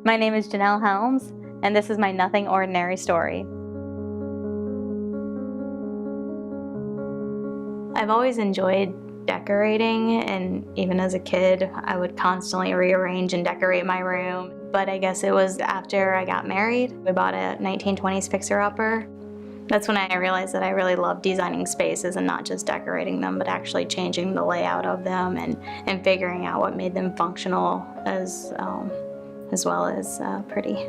My name is Janelle Helms, and this is my Nothing Ordinary story. I've always enjoyed decorating, and even as a kid, I would constantly rearrange and decorate my room. But I guess it was after I got married, we bought a 1920s fixer-upper. That's when I realized that I really love designing spaces and not just decorating them, but actually changing the layout of them and figuring out what made them functional as well as pretty.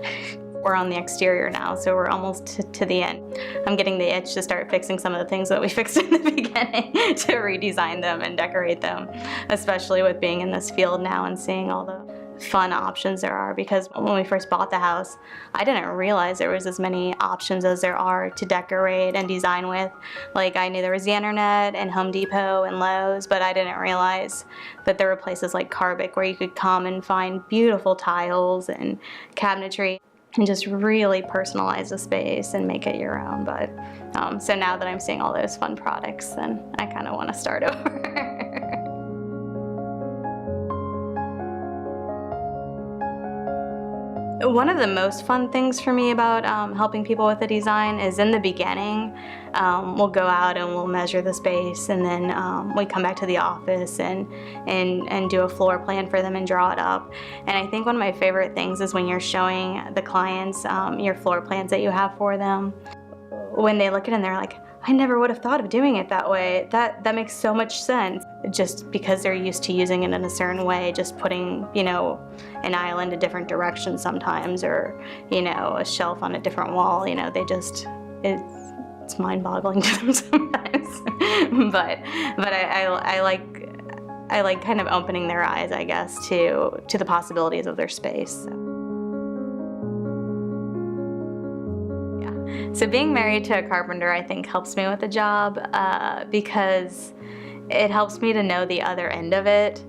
We're on the exterior now, so we're almost to the end. I'm getting the itch to start fixing some of the things that we fixed in the beginning to redesign them and decorate them, especially with being in this field now and seeing all the fun options there are, because when we first bought the house, I didn't realize there was as many options as there are to decorate and design with. Like, I knew there was the internet and Home Depot and Lowe's, but I didn't realize that there were places like Carbic where you could come and find beautiful tiles and cabinetry and just really personalize the space and make it your own. But so now that I'm seeing all those fun products, then I kind of want to start over. One of the most fun things for me about helping people with the design is in the beginning, we'll go out and we'll measure the space, and then we come back to the office and do a floor plan for them and draw it up. And I think one of my favorite things is when you're showing the clients your floor plans that you have for them. When they look at it and they're like, I never would have thought of doing it that way. That makes so much sense. Just because they're used to using it in a certain way, just putting, an aisle in a different direction sometimes, or, a shelf on a different wall, it's mind-boggling to them sometimes. but I like kind of opening their eyes, I guess, to the possibilities of their space. So being married to a carpenter, I think, helps me with the job because it helps me to know the other end of it.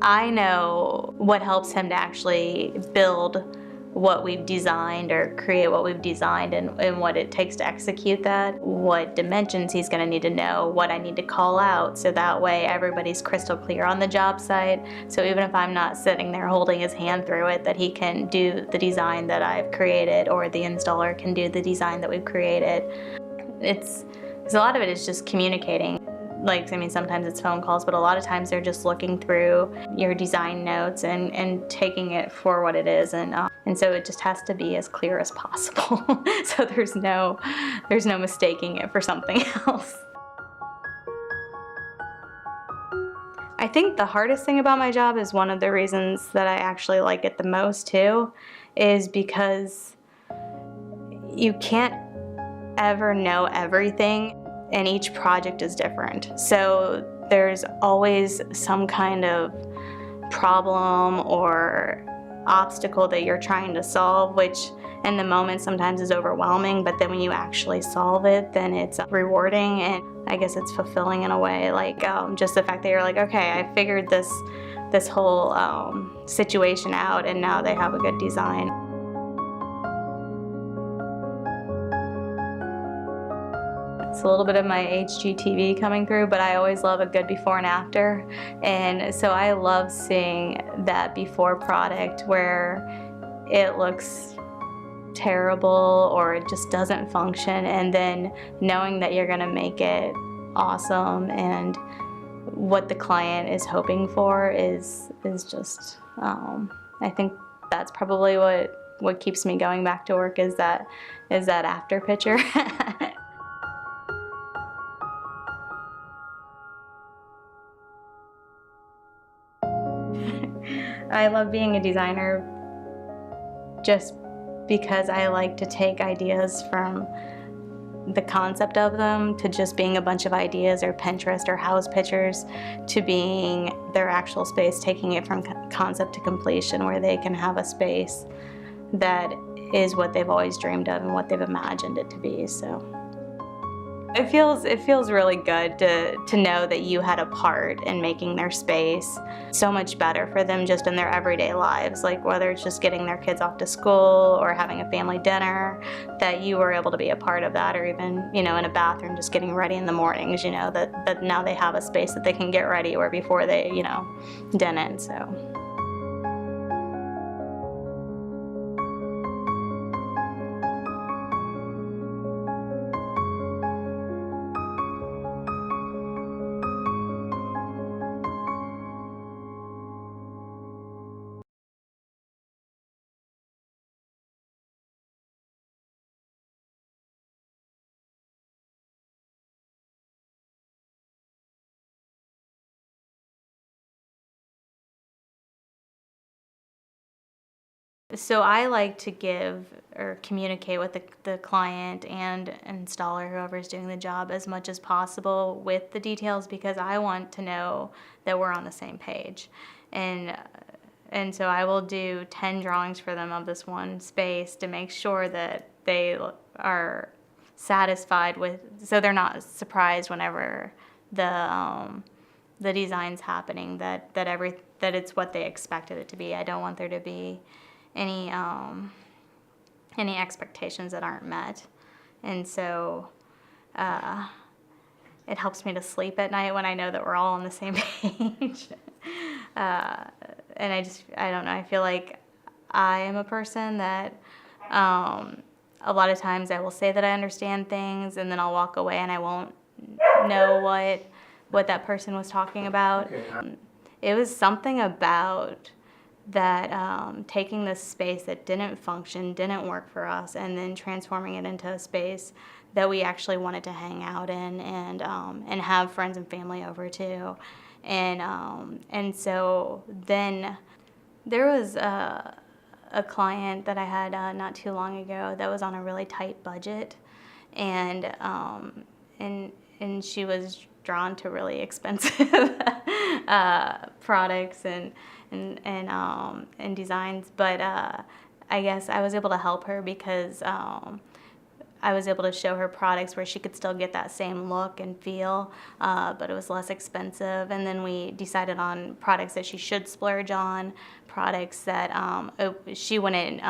I know what helps him to actually build what we've designed or create what we've designed, and what it takes to execute that, what dimensions he's going to need to know, what I need to call out, so that way everybody's crystal clear on the job site. So even if I'm not sitting there holding his hand through it, that he can do the design that I've created, or the installer can do the design that we've created. Because a lot of it is just communicating. Sometimes it's phone calls, but a lot of times they're just looking through your design notes and taking it for what it is, and so it just has to be as clear as possible. So there's no mistaking it for something else. I think the hardest thing about my job is one of the reasons that I actually like it the most too, is because you can't ever know everything, and each project is different. So there's always some kind of problem or obstacle that you're trying to solve, which in the moment sometimes is overwhelming, but then when you actually solve it, then it's rewarding, and I guess it's fulfilling in a way. Just the fact that you're like, okay, I figured this whole situation out, and now they have a good design. It's a little bit of my HGTV coming through, but I always love a good before and after. And so I love seeing that before product where it looks terrible or it just doesn't function, and then knowing that you're going to make it awesome and what the client is hoping for is just, I think that's probably what keeps me going back to work, is that after picture. I love being a designer just because I like to take ideas from the concept of them to just being a bunch of ideas or Pinterest or house pictures to being their actual space, taking it from concept to completion, where they can have a space that is what they've always dreamed of and what they've imagined it to be. So it feels really good to know that you had a part in making their space so much better for them just in their everyday lives, like whether it's just getting their kids off to school or having a family dinner, that you were able to be a part of that, or even, in a bathroom just getting ready in the mornings, that now they have a space that they can get ready where before they, didn't, so. So I like to give or communicate with the client and installer, whoever's doing the job, as much as possible with the details, because I want to know that we're on the same page. And and so I will do 10 drawings for them of this one space to make sure that they are satisfied with, so they're not surprised whenever the design's happening, that it's what they expected it to be. I don't want there to be any expectations that aren't met. And so it helps me to sleep at night when I know that we're all on the same page. And I don't know, I feel like I am a person that a lot of times I will say that I understand things, and then I'll walk away and I won't know what that person was talking about. Okay. It was something about that, taking this space that didn't function, didn't work for us, and then transforming it into a space that we actually wanted to hang out in and have friends and family over too. And so then there was a client that I had not too long ago that was on a really tight budget, and she was drawn to really expensive products and designs, but I guess I was able to help her because I was able to show her products where she could still get that same look and feel, but it was less expensive. And then we decided on products that she should splurge on, products that she wouldn't,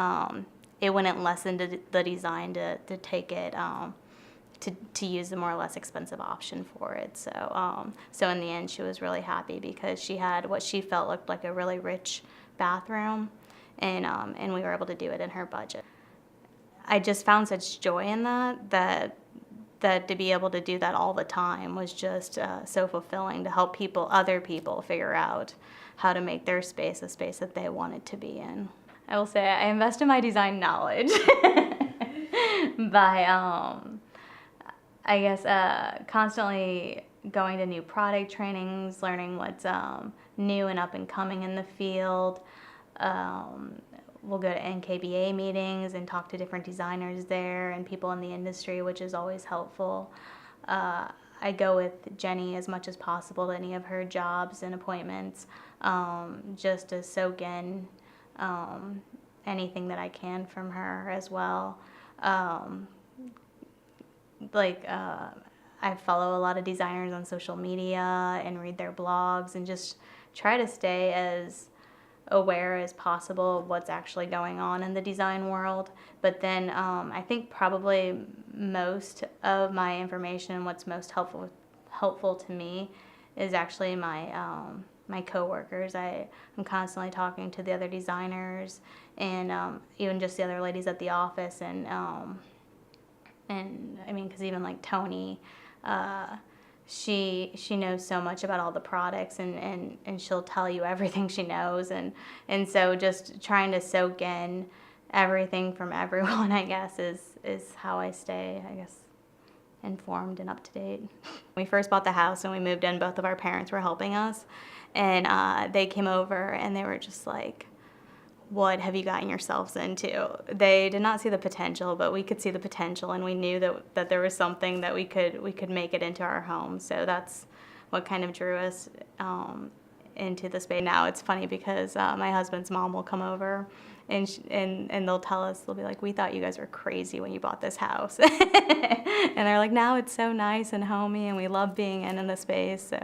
it wouldn't lessen the design to take it, to use the more or less expensive option for it. So so in the end, she was really happy because she had what she felt looked like a really rich bathroom, and we were able to do it in her budget. I just found such joy in that to be able to do that all the time was just so fulfilling, to help other people figure out how to make their space a space that they wanted to be in. I will say I invest in my design knowledge by I guess constantly going to new product trainings, learning what's new and up and coming in the field. We'll go to NKBA meetings and talk to different designers there and people in the industry, which is always helpful. I go with Jenny as much as possible to any of her jobs and appointments, just to soak in anything that I can from her as well. I follow a lot of designers on social media and read their blogs and just try to stay as aware as possible of what's actually going on in the design world. But then I think probably most of my information and what's most helpful to me is actually my coworkers. I'm constantly talking to the other designers and even just the other ladies at the office, and I mean, because even like Tony, she knows so much about all the products, and she'll tell you everything she knows, and so just trying to soak in everything from everyone, I guess, is how I stay, I guess, informed and up to date. When we first bought the house and we moved in, both of our parents were helping us, and they came over and they were just like, what have you gotten yourselves into? They did not see the potential, but we could see the potential, and we knew that there was something that we could make it into our home. So that's what kind of drew us into the space. Now it's funny because my husband's mom will come over, and they'll tell us, they'll be like, we thought you guys were crazy when you bought this house. And they're like, now it's so nice and homey, and we love being in the space. So.